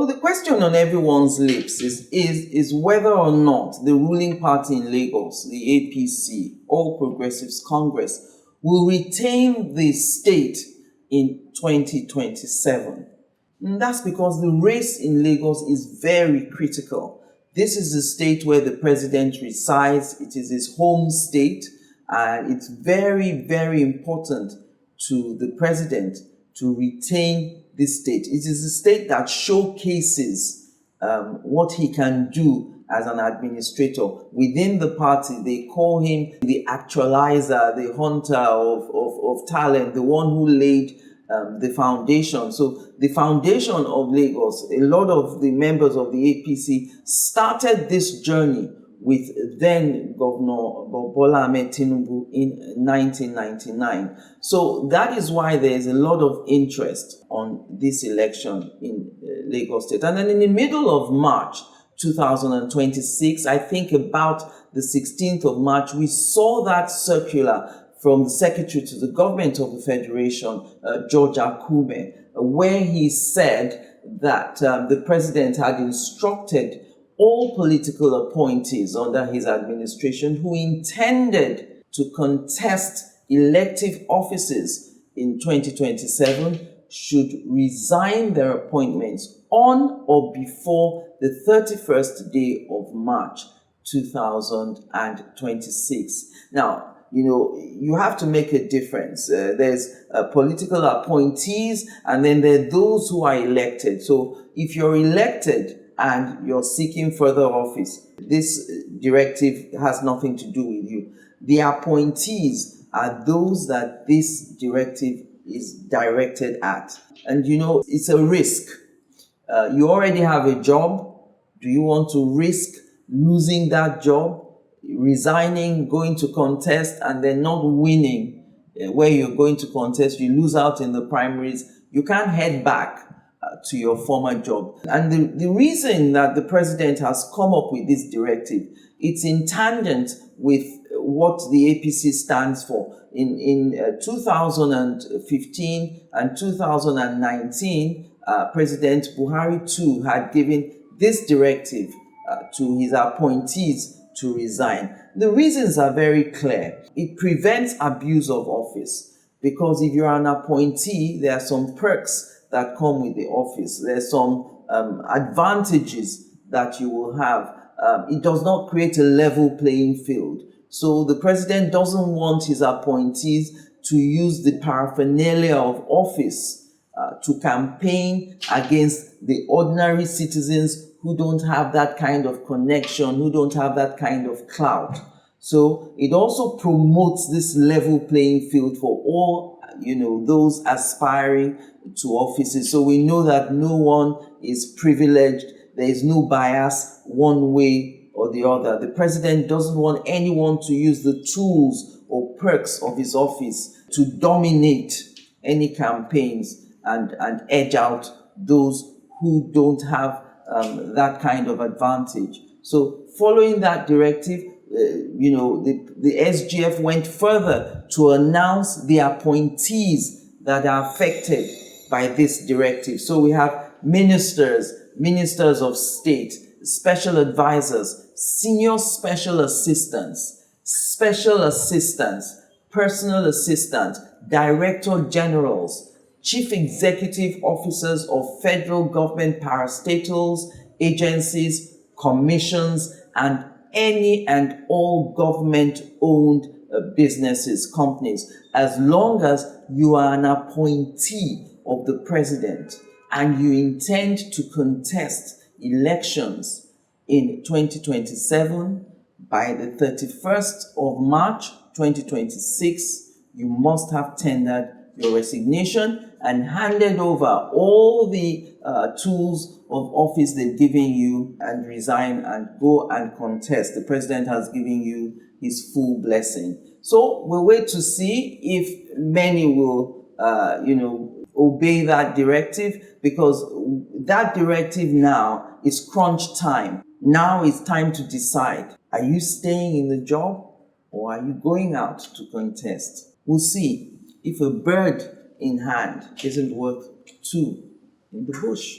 Well, the question on everyone's lips is whether or not the ruling party in Lagos, the APC, All Progressives Congress, will retain the state in 2027. And that's because the race in Lagos is very critical. This is the state where the president resides. It is his home state, and it's very, very important to the president to retain this state. It is a state that showcases what he can do as an administrator. Within the party, they call him the actualizer, the hunter of talent, the one who laid the foundation. So the foundation of Lagos, a lot of the members of the APC started this journey with then Governor Bola Ahmed Tinubu in 1999. So that is why there is a lot of interest on this election in Lagos State. And then in the middle of March 2026, I think about the 16th of March, we saw that circular from the Secretary to the Government of the Federation, George Akume, where he said that the President had instructed all political appointees under his administration who intended to contest elective offices in 2027 should resign their appointments on or before the 31st day of March 2026. Now, you have to make a difference. There's political appointees, and then there are those who are elected. So if you're elected and you're seeking further office, this directive has nothing to do with you. The appointees are those that this directive is directed at. And it's a risk. You already have a job. Do you want to risk losing that job, resigning, going to contest, and then not winning where you're going to contest? You lose out in the primaries. You can't head back to your former job. And the reason that the president has come up with this directive, it's in tandem with what the APC stands for. In 2015 and 2019, President Buhari too had given this directive to his appointees to resign. The reasons are very clear. It prevents abuse of office, because if you're an appointee, there are some perks that come with the office. There's some advantages that you will have. It does not create a level playing field. So the president doesn't want his appointees to use the paraphernalia of office to campaign against the ordinary citizens who don't have that kind of connection, who don't have that kind of clout. So it also promotes this level playing field for all, those aspiring to offices. So we know that no one is privileged. There is no bias one way or the other. The president doesn't want anyone to use the tools or perks of his office to dominate any campaigns and edge out those who don't have that kind of advantage. So following that directive, the SGF went further to announce the appointees that are affected by this directive. So we have ministers of state, special advisors, senior special assistants, personal assistants, director generals, chief executive officers of federal government parastatals, agencies, commissions, and any and all government-owned businesses, companies, as long as you are an appointee of the president and you intend to contest elections in 2027 by the 31st of March 2026, you must have tendered your resignation and handed over all the tools of office they've given you and resign and go and contest. The president has given you his full blessing. So we'll wait to see if many will, obey that directive, because that directive now is crunch time. Now it's time to decide. Are you staying in the job or are you going out to contest? We'll see if a bird in hand isn't worth two in the bush.